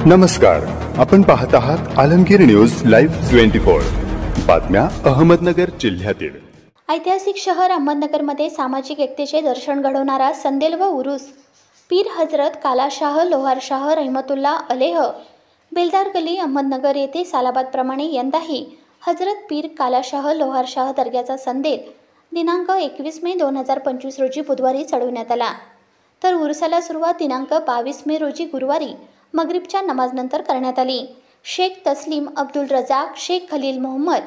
नमस्कार, आपण पाहत आहात आलमगीर न्यूज लाईव्ह 24 बातम्या अहमदनगर जिल्ह्यातील। ऐतिहासिक शहर अहमदनगरमध्ये सामाजिक एकतेचे दर्शन घडवणारा संदेल व उरूस पीर हजरत कालाशाह लोहारशाह रहमतुल्लाह अलैह बेलदार गली अहमदनगर येथे सालाबादप्रमाणे यंदाही हजरत पीर कालाशाह लोहारशाह दर्ग्याचा संदेल दिनांक 21 मे 2025 रोजी बुधवारी चढवण्यात आला, तर उरुसाला सुरुवात दिनांक 22 मे रोजी गुरुवारी मगरिबच्या नमाजनंतर करण्यात आली। शेख तस्लीम अब्दुल रजाक, शेख खलील मोहम्मद,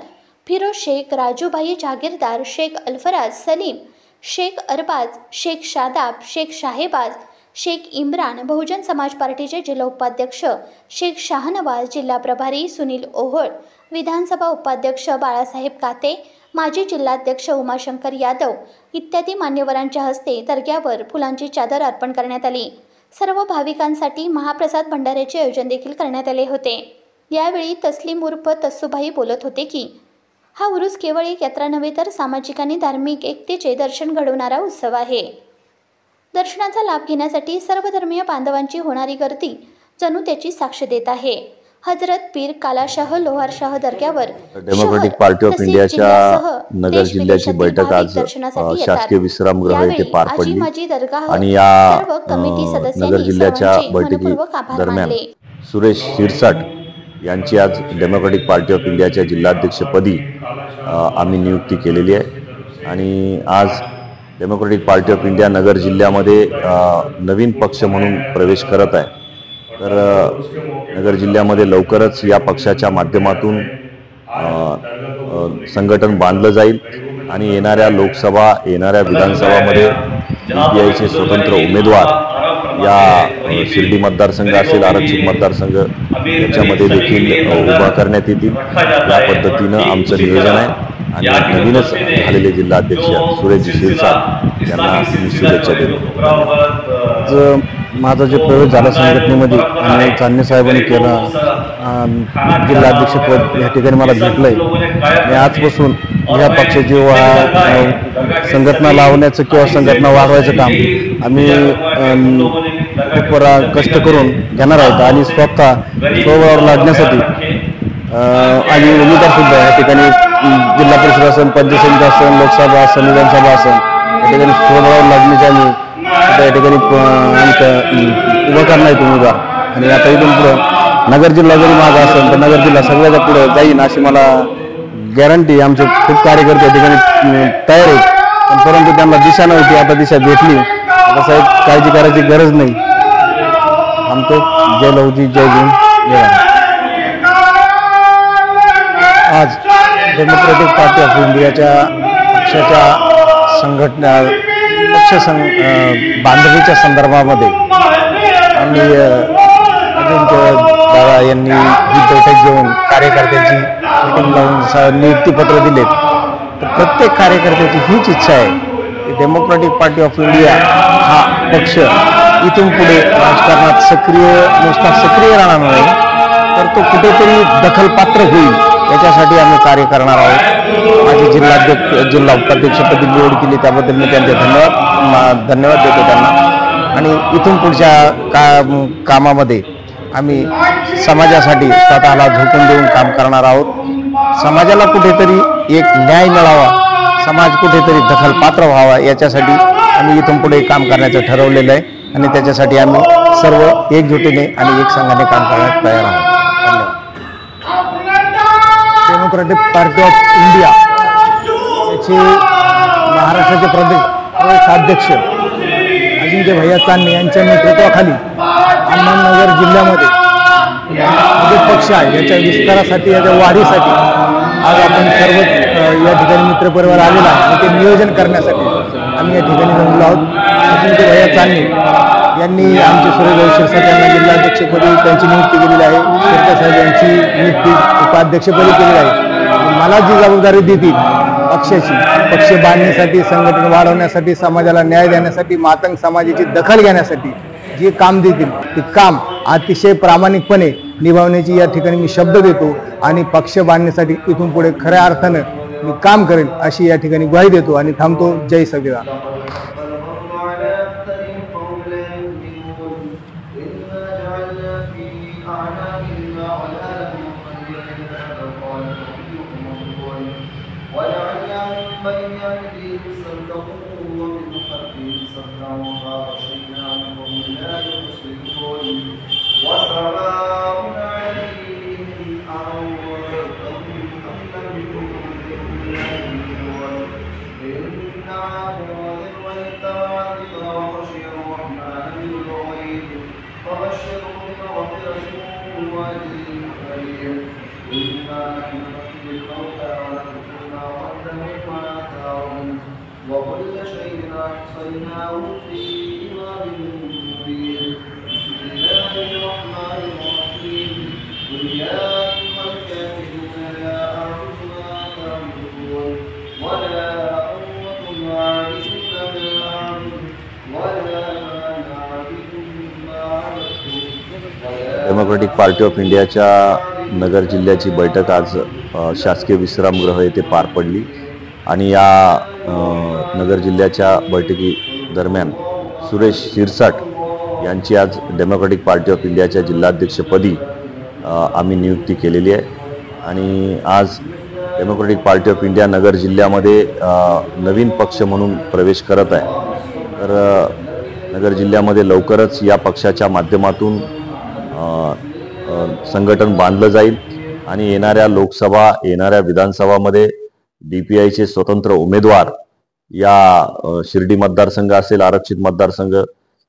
फिरोज शेख, राजूभाई जागीरदार, शेख अल्फराज सलीम, शेख अरबाज, शेख शादाब, शेख शाहेबाज, शेख इम्रान, बहुजन समाज पार्टीचे जिल्हा उपाध्यक्ष शेख शाहनवाज, जिल्हा प्रभारी सुनील ओहोळ, विधानसभा उपाध्यक्ष बाळासाहेब काते, माजी जिल्हाध्यक्ष उमाशंकर यादव इत्यादी मान्यवरांच्या हस्ते दर्ग्यावर फुलांची चादर अर्पण करण्यात आली। सर्व भाविकांसाठी महाप्रसाद भंडाऱ्याचे आयोजन देखील करण्यात आले होते। यावेळी तस्लीम उर्फ तस्सूभाई बोलत होते की हा उरूस केवळ एक यात्रा नव्हे तर सामाजिक आणि धार्मिक एकतेचे दर्शन घडवणारा उत्सव आहे। दर्शनाचा लाभ घेण्यासाठी सर्व धर्मीय बांधवांची होणारी गर्दी जणू त्याची साक्ष देत आहे। हजरत पीर कालाशाह लोहारशाह दर्ग्यावर डेमोक्रेटिक पार्टी ऑफ इंडियाच्या नगर जिल्ह्याची बैठक आज शासकीय विश्रामगृह येथे पार पडली आणि या नगर जिल्ह्याच्या बैठकी दरम्यान सुरेश शिरसाट यांची आज डेमोक्रेटिक पार्टी ऑफ इंडियाच्या जिल्हाध्यक्षपदी आम्ही नियुक्ती केलेली आहे आणि आज डेमोक्रेटिक पार्टी ऑफ इंडिया नगर जिल्ह्यामध्ये नवीन पक्ष म्हणून प्रवेश करत आहे। तर नगर जिल्ह्यामध्ये लवकरच या पक्षाच्या माध्यमातून संघटन बांधलं जाईल आणि येणाऱ्या लोकसभा येणाऱ्या विधानसभामध्ये UPIचे स्वतंत्र उमेदवार या शिर्डी मतदारसंघ असेल आरक्षित मतदारसंघ याच्यामध्ये देखील उभा करण्यात येतील। या पद्धतीनं आमचं नियोजन आहे आणि नवीनच झालेले जिल्हाध्यक्ष सुरेश शिरसाट यांना शुभेच्छा देतो। माझा जे प्रवेश झाला संघटनेमध्ये आणि चांदणे साहेबांनी केला जिल्हाध्यक्षपद या ठिकाणी मला भेटलं आहे। आणि आजपासून ह्या पक्षाची संघटना लावण्याचं किंवा संघटना वाढवायचं काम आम्ही खूप कष्ट करून घेणार आहोत आणि स्वबळावर लादण्यासाठी आणि उमेदवारसुद्धा या ठिकाणी जिल्हा परिषद असेल, पंचायत समिती असेल, लोकसभा असेल, विधानसभा असेल या ठिकाणी स्वबळावर लादण्याचे आम्ही या ठिकाणी उभं करणार आहेत उमेदवार। आणि आता इथून पुढं नगर जिल्हा जरी माझा असेल तर नगर जिल्हा सगळ्याच्या पुढे जाईन अशी मला गॅरंटी। आमचे खूप कार्यकर्ते या ठिकाणी तयार आहेत, परंतु त्यांना दिशा नव्हती, आता दिशा भेटली। आता साहेब काळजी करायची गरज नाही। आमचं जय लवजी जय भीम जय भारत। आज डेमोक्रेटिक पार्टी ऑफ इंडियाच्या पक्षाच्या संघटना बांधणीच्या संदर्भामध्ये आणि दादा यांनी ही बैठक घेऊन कार्यकर्त्यांची मीटिंग लावून नियुक्तीपत्र दिलेत। तर प्रत्येक कार्यकर्त्याची हीच इच्छा आहे की डेमोक्रेटिक पार्टी ऑफ इंडिया हा पक्ष इथून पुढे राजकारणात नुसता सक्रिय राहणार नाही तर तो कुठेतरी दखलपात्र होईल, याच्यासाठी आम्ही कार्य करणार आहोत। माझी जिल्हा उपाध्यक्षपदी निवड केली त्याबद्दल मी त्यांचे धन्यवाद देतो त्यांना। आणि इथून पुढच्या कामामध्ये आम्ही समाजासाठी स्वतःला झोकून देऊन काम करणार आहोत। समाजाला कुठेतरी एक न्याय मिळावा, समाज कुठेतरी दखलपात्र व्हावा याच्यासाठी आम्ही इथून पुढे काम करण्याचं ठरवलेलं आहे आणि त्याच्यासाठी आम्ही सर्व एकजुटीने आणि एक संघाने काम करण्यास तयार आहोत। डेमोक्रेटिक पार्टी ऑफ इंडिया याचे महाराष्ट्राचे प्रदेशाध्यक्ष अजिंक्य भैया चांदणे यांच्या नेतृत्वाखाली अहमदनगर जिल्ह्यामध्ये जो पक्ष आहे याच्या विस्तारासाठी, याच्या वाढीसाठी आज आपण सर्व या ठिकाणी मित्रपरिवार आलेला आहे आणि ते नियोजन करण्यासाठी आम्ही या ठिकाणी जमलो आहोत। अजिंक्य भैया चांदणे यांनी आमचे सुरेश शिरसाट यांना जिल्हाध्यक्षपदी त्यांची नियुक्ती केलेली आहे, शिरसाट साहेब यांची नियुक्ती उपाध्यक्षपदी केलेली आहे। मला जी जबाबदारी देतील पक्षाची, पक्ष बांधण्यासाठी, संघटन वाढवण्यासाठी, समाजाला न्याय देण्यासाठी, मातंग समाजाची दखल घेण्यासाठी जे काम देतील ते काम अतिशय प्रामाणिकपणे निभावण्याची या ठिकाणी मी शब्द देतो आणि पक्ष बांधण्यासाठी इथून पुढे खऱ्या अर्थानं मी काम करेन अशी या ठिकाणी ग्वाही देतो आणि थांबतो। जय संविधान। وكل شيء أحصيناه في إمام مبين. بسم الله الرحمن الرحيم. قل يا أيها الكافرون لا أعبد ما تعبدون ولا أنتم عابدون ما أعبد ولا أنا عابد ما عبدتم. डेमोक्रेटिक पार्टी ऑफ इंडियाच्या नगर जिल्ह्याची बैठक आज शासकीय विश्रामगृह येथे पार पडली आणि या नगर जिल्ह्याच्या बैठकी दरम्यान सुरेश शिरसाट यांची आज डेमोक्रेटिक पार्टी ऑफ इंडियाच्या जिल्हाध्यक्षपदी आम्ही नियुक्ती केलेली आहे आणि आज डेमोक्रेटिक पार्टी ऑफ इंडिया नगर जिल्ह्यामध्ये नवीन पक्ष म्हणून प्रवेश करत आहे. तर नगर जिल्ह्यामध्ये लवकरच या पक्षाच्या माध्यमातून संघटन बांधलं जाईल आणि येणाऱ्या लोकसभा येणाऱ्या विधानसभामध्ये DPIचे स्वतंत्र उमेदवार या शिर्डी मतदारसंघ असेल आरक्षित मतदारसंघ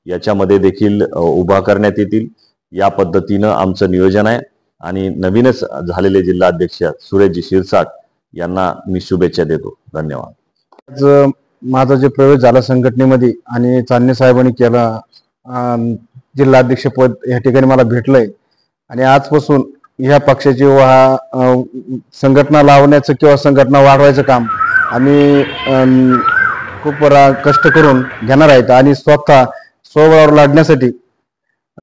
याच्यामध्ये देखील उभा करण्यात येतील. या पद्धतीनं आमचं नियोजन आहे आणि नवीनच झालेले जिल्हाध्यक्ष सुरेशजी शिरसाट यांना मी शुभेच्छा देतो. धन्यवाद. आज माझा जे प्रवेश झाला संघटनेमध्ये आणि चांदणे साहेबांनी केला जिल्हाध्यक्ष पद या ठिकाणी मला भेटलंय आणि आजपासून ह्या पक्षाची संघटना लावण्याचं किंवा संघटना वाढवायचं काम आम्ही खूप कष्ट करून घेणार आहेत आणि स्वबळावर लढण्यासाठी